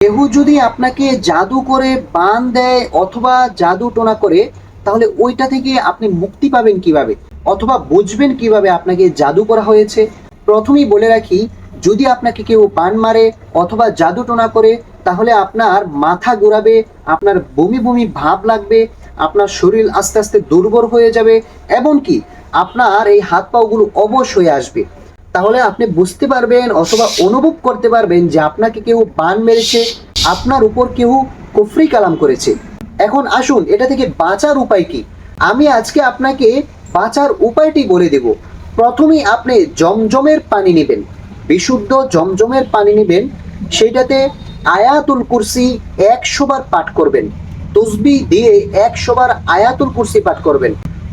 কেউ যদি আপনাকে জাদু করে বান দেয় অথবা জাদু টোনা করে, তাহলে ওইটা থেকে আপনি মুক্তি পাবেন কিভাবে, অথবা বুঝবেন কিভাবে আপনাকে জাদু করা হয়েছে? প্রথমেই বলে রাখি, যদি আপনাকে কেউ বান মারে অথবা জাদু টোনা করে, তাহলে আপনার মাথা ঘোরাবে, আপনার বমি বমি ভাব লাগবে, আপনার শরীর আস্তে আস্তে দুর্বল হয়ে যাবে, এমনকি আপনার এই হাত পাগুলো অবশ হয়ে আসবে। তাহলে আপনি বুঝতে পারবেন অথবা অনুভব করতে পারবেন যে আপনাকে কেউ বান মেরেছে, আপনার উপর কেউ কুফরি কালাম করেছে। এখন আসুন, এটা থেকে বাঁচার উপায় কি, আমি আজকে আপনাকে বাঁচার উপায়টি বলে দেব। প্রথমেই আপনি জমজমের পানি নেবেন, বিশুদ্ধ জমজমের পানি নেবেন, সেইটাতে আয়াতুল কুরসি 100 বার পাঠ করবেন, তসবিহ দিয়ে 100 বার আয়াতুল কুরসি পাঠ করবেন।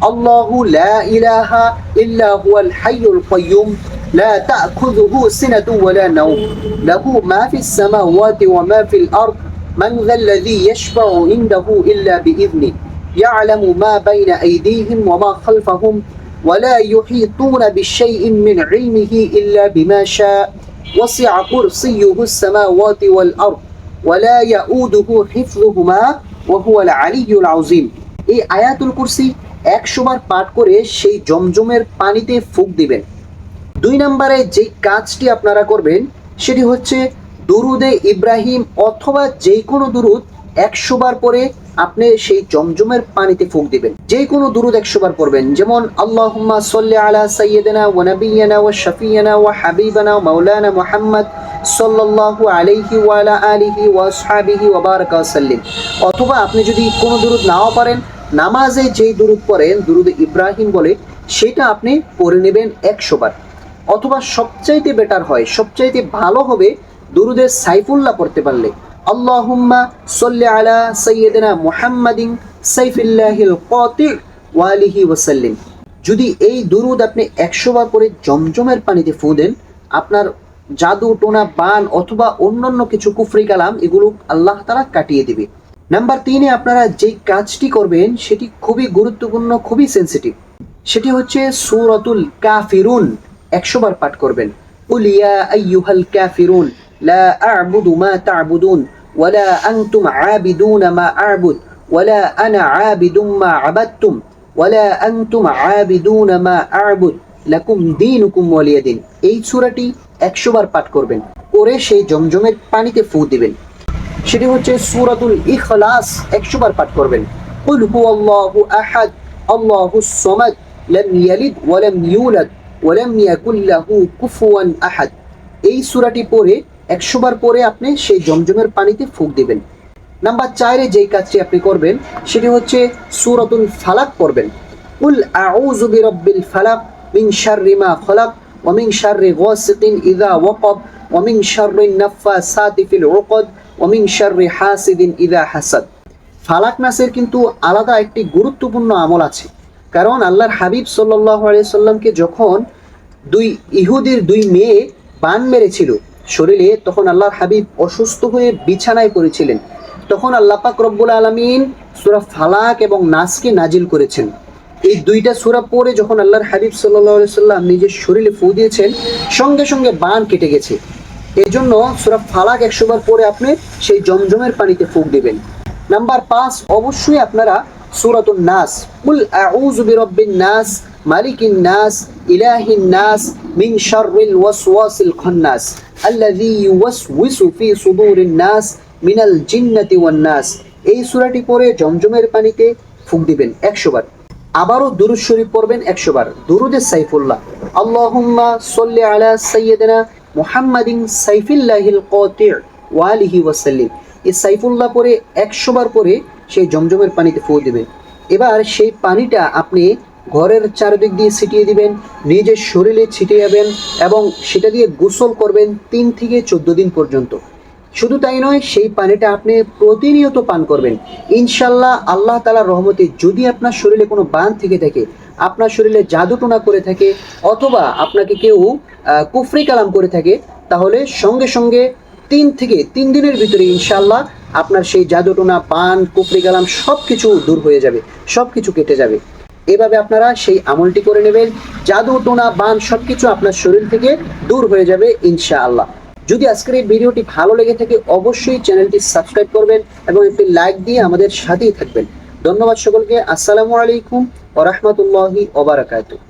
আল্লাহু লা ইলাহা ইল্লা হুয়াল হাইয়ুল কাইয়্যুম لا تأخذه سنة ولا نوم له ما في السماوات وما في الأرض من ذا الذي يشفع عنده إلا بإذنه يعلم ما بين أيديهم وما خلفهم ولا يحيطون بشيء من علمه إلا بما شاء وسع كرسيه السماوات والأرض ولا يؤوده حفظهما وهو العلي العظيم। এই আয়াতুল কুরসি 100 বার পাঠ করে সেই জমজমের পানিতে ফুঁক দিবেন। 2 নম্বরে যে কাজটি আপনারা করবেন সেটি হচ্ছে দুরুদে ইব্রাহিম অথবা যে কোনো দুরুদ 100 বার পরে আপনি সেই জমজমের পানিতে ফুঁক দিবেন। যে কোনো দুরুদ 100 বার পড়বেন, যেমন আল্লাহুম্মা সাল্লি আলা সাইয়্যিদিনা ওয়া নাবিয়্যিনা ওয়া শাফিয়্যিনা ওয়া হাবিবানা মাওলানা মুহাম্মদ সাল্লাল্লাহু আলাইহি ওয়া আলা আলিহি ওয়া আসহাবিহি ওয়া বারাকা ওয়া সাল্লিম। অথবা আপনি যদি কোনো দুরুদ নাও পারেন, নামাজে যেই দুরুদ পড়েন দুরুদ ইব্রাহিম বলে, সেটা আপনি পড়ে নেবেন 100 বার। অথবা সবচাইতে বেটার হয়, সবচাইতে ভালো হবে দুরুদে সাইফুল্লাহ পড়তে পারলে, আল্লাহুম্মা সাল্লি আলা সাইয়্যিদিনা মুহাম্মাদিন সাইফিল্লাহিল কাতি ওয়া আলিহি ওয়া সাল্লিম। যদি এই দুরুদ আপনি 100 বার করে জমজমের পানিতে ফু দেন, আপনার জাদু টোনা বান অথবা অন্যান্য কিছু কুফরি কালাম এগুলো আল্লাহ তাআলা কাটিয়ে দিবে। নাম্বার 3-এ আপনারা যেই কাজটি করবেন সেটি খুবই গুরুত্বপূর্ণ, খুবই সেনসিটিভ। সেটি হচ্ছে সূরাতুল কাফিরুন 100 বার পাঠ করবেন। কুল ইয়া আইয়ুহাল কাফিরুন লা আ'বুদু মা তা'বুদুন ওয়ালা আনতুম আবিদুনা মা আ'বুদ ওয়ালা আনা আবিদুম মা আবাদতুম ওয়ালা আনতুম আবিদুনা মা আ'বুদ লাকুম দীনুকুম ওয়ালিয়া দিন। এই সূরাটি 100 বার পাঠ করবেন, করে সেই জমজমের পানিতে ফু দিবেন। সেটি হচ্ছে সূরাতুল ইখলাস 100 বার পাঠ করবেন। কুল হুয়াল্লাহু আহাদ আল্লাহুস সামাদ লাম ইয়ালিদ ওয়া লাম ইউলাদ ওয়ালাম ইয়াকুল লাহু কুফুয়ান আহাদ। এই সূরাটি পড়ে 100 বার পরে আপনি সেই জমজমের পানিতে ফুঁক দিবেন। নাম্বার 4-এ যেই কাজটি আপনি করবেন সেটি হচ্ছে সূরাতুল ফালাক পড়বেন। কুল আউযু বিরাব্বিল ফালাক মিন শাররি মা খালাক ওয়া মিন শাররি গাসিকিন ইযা ওয়াকাব ওয়া মিন শাররিন নাফাসাতি ফিল উকদ ওয়া মিন শাররি হাসিদিন ইযা হাসাদ। ফালাক নাসের কিন্তু আলাদা একটি গুরুত্বপূর্ণ আমল আছে, কারণ আল্লাহর হাবিব সাল্লাল্লাহু আলাইহি সাল্লামকে যখন ইহুদির 2 মেয়ে বান মেরেছিল শরীরে, তখন আল্লাহর হাবিব অসুস্থ হয়ে বিছানায় পড়েছিলেন। তখন আল্লাহ পাক রব্বুল আলামিন সূরা ফালাক এবং নাসকে নাজিল করেছেন। এই 2টা সূরা পড়ে যখন আল্লাহর হাবিব সাল্লাল্লাহু আলাইহি সাল্লাম নিজের শরীরে ফু দিয়েছেন, সঙ্গে সঙ্গে বান কেটে গেছে। এই জন্য সূরা ফালাক 100 বার পরে আপনি সেই জমজমের পানিতে ফুঁক দিবেন। নাম্বার 5, অবশ্যই আপনারা সূরাতুন নাস, কুল আউযু বিরাব্বিন নাস মালিকিন নাস ইলাহিন নাস মিন শাররিল ওয়াসওয়াসিল খান্নাস আল্লাযী ইউওয়াসওয়িসু ফি সুদুরিন নাস মিনাল জিন্নাতি ওয়ান নাস। এই সূরাটি পড়ে জমজমের পানিতে ফুঁক দিবেন 100 বার। আবারও দুরূদ শরীফ পড়বেন 100 বার, দুরুদে সাইফুল্লাহ, আল্লাহুম্মা সাল্লি আলা সাইয়্যিদিনা মুহাম্মাদিন সাইফিল্লাহিল কাতি ওয়া আলিহি ওয়া সাল্লিম। এই সাইফুল্লাহ পরে 100 বার পরে সেই জমজমের পানিতে ফু দিবেন। এবার সেই পানিটা আপনি ঘরের চারদিক দিয়ে ছিটিয়ে দিবেন, নিজের শরীরে ছিটিয়ে যাবেন এবং সেটা দিয়ে গোসল করবেন 3 থেকে 14 দিন পর্যন্ত। শুধু তাই নয়, সেই পানিটা আপনি প্রতিনিয়ত পান করবেন। ইনশাল্লাহ আল্লাহ তাআলার রহমতে যদি আপনার শরীরে কোনো বান থেকে থাকে, আপনার শরীরে জাদুটোনা করে থাকে, অথবা আপনাকে কেউ কুফরি কালাম করে থাকে, তাহলে সঙ্গে সঙ্গে 3 দিনের ভিতরে ইনশাল্লাহ আপনার সেই জাদুটোনা বান কুফরি কালাম সব কিছু দূর হয়ে যাবে, সব কিছু কেটে যাবে। এভাবে আপনারা সেই আমলটি করে নেবেন, জাদু টোনা বান সব কিছু আপনার শরীর থেকে দূর হয়ে যাবে ইনশাআল্লাহ। যদি আজকের এই ভিডিওটি ভালো লেগে থাকে অবশ্যই চ্যানেলটি সাবস্ক্রাইব করবেন এবং একটি লাইক দিয়ে আমাদের সাথেই থাকবেন। ধন্যবাদ সকলকে। আসসালামু আলাইকুম ওয়া রাহমাতুল্লাহি ওয়া বারাকাতুহু।